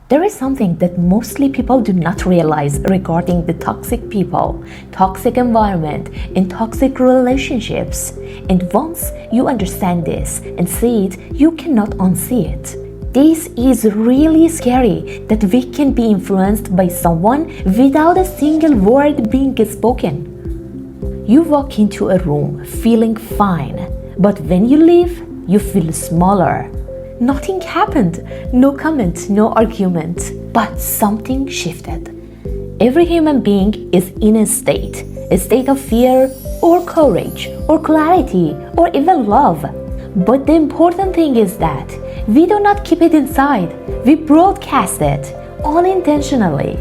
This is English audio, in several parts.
There is something that mostly people do not realize regarding the toxic people, toxic environment, and toxic relationships. And once you understand this and see it, you cannot unsee it. This is really scary that we can be influenced by someone without a single word being spoken. You walk into a room feeling fine, but when you leave, you feel smaller. Nothing happened, no comment, no argument, but something shifted. Every human being is in a state of fear or courage or clarity or even love. But the important thing is that we do not keep it inside, we broadcast it, unintentionally.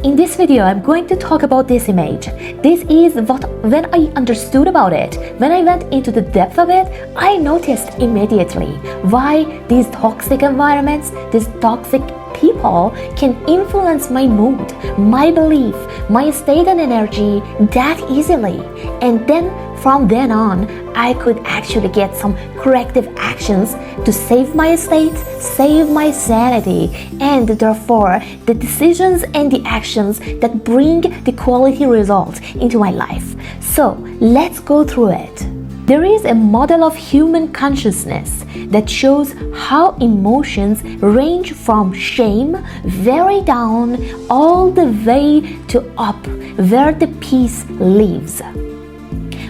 In this video, I'm going to talk about this image. This is when I understood about it, when I went into the depth of it, I noticed immediately why these toxic environments, these toxic people can influence my mood, my belief, my state and energy that easily. And then from then on, I could actually get some corrective actions to save my state, save my sanity, and therefore the decisions and the actions that bring the quality results into my life. So let's go through it. There is a model of human consciousness that shows how emotions range from shame very down all the way to up where the peace lives.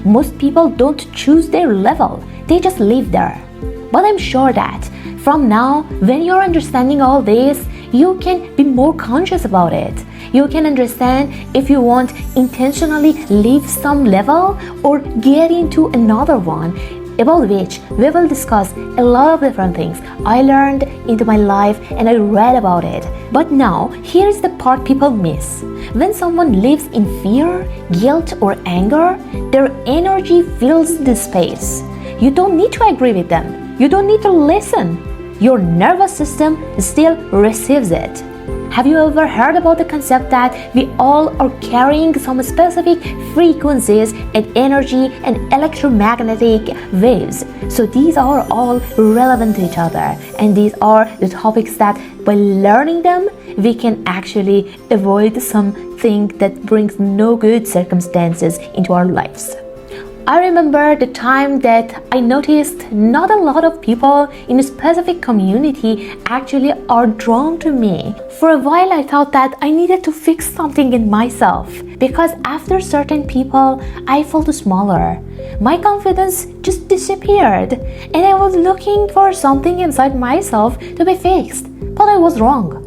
Most people don't choose their level, they just live there. But I'm sure that from now, when you're understanding all this, you can be more conscious about it. You can understand if you want intentionally leave some level or get into another one, about which we will discuss a lot of different things I learned into my life and I read about it. But now, here's the part people miss. When someone lives in fear, guilt, or anger, their energy fills the space. You don't need to agree with them. You don't need to listen. Your nervous system still receives it. Have you ever heard about the concept that we all are carrying some specific frequencies and energy and electromagnetic waves? So these are all relevant to each other, and these are the topics that by learning them, we can actually avoid something that brings no good circumstances into our lives. I remember the time that I noticed not a lot of people in a specific community actually are drawn to me. For a while I thought that I needed to fix something in myself because after certain people I felt smaller. My confidence just disappeared and I was looking for something inside myself to be fixed, but I was wrong.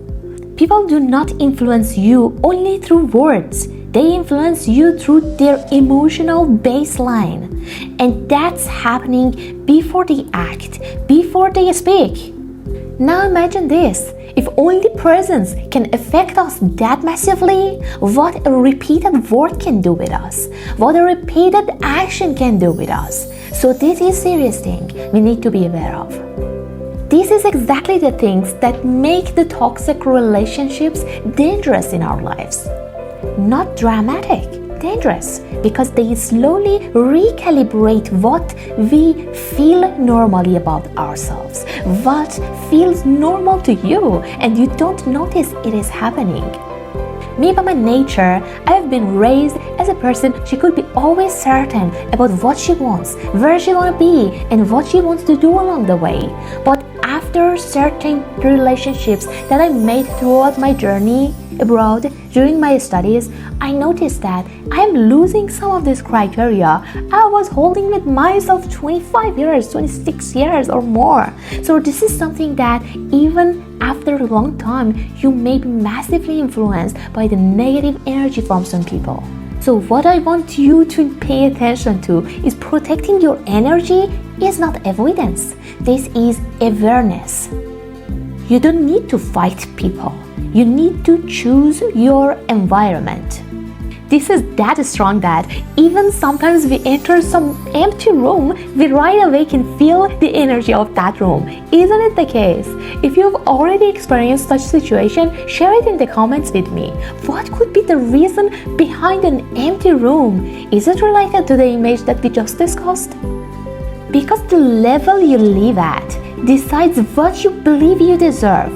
People do not influence you only through words. They influence you through their emotional baseline. And that's happening before they act, before they speak. Now imagine this. If only presence can affect us that massively, what a repeated word can do with us, what a repeated action can do with us. So this is a serious thing we need to be aware of. This is exactly the things that make the toxic relationships dangerous in our lives. Not dramatic, dangerous, because they slowly recalibrate what we feel normally about ourselves, what feels normal to you, and you don't notice it is happening. Me, by my nature, I have been raised as a person she could be always certain about what she wants, where she wants to be, and what she wants to do along the way. But after certain relationships that I made throughout my journey abroad during my studies, I noticed that I am losing some of this criteria I was holding with myself 25 years, 26 years or more. So this is something that even after a long time, you may be massively influenced by the negative energy from some people. So what I want you to pay attention to is protecting your energy is not avoidance. This is awareness. You don't need to fight people. You need to choose your environment. This is that strong that even sometimes we enter some empty room, we right away can feel the energy of that room. Isn't it the case? If you've already experienced such situation, share it in the comments with me. What could be the reason behind an empty room? Is it related to the image that we just discussed? Because the level you live at decides what you believe you deserve.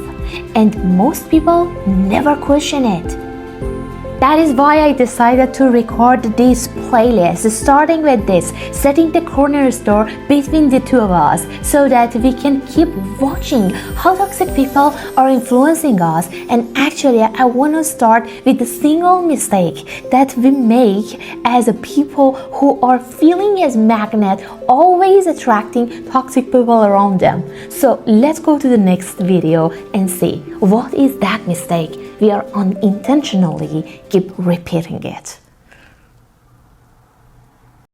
and most people never question it. That is why I decided to record this playlist, starting with this, setting the cornerstone between the two of us so that we can keep watching how toxic people are influencing us. And actually, I want to start with the single mistake that we make as a people who are feeling as magnet, always attracting toxic people around them. So let's go to the next video and see what is that mistake we are unintentionally keep repeating it.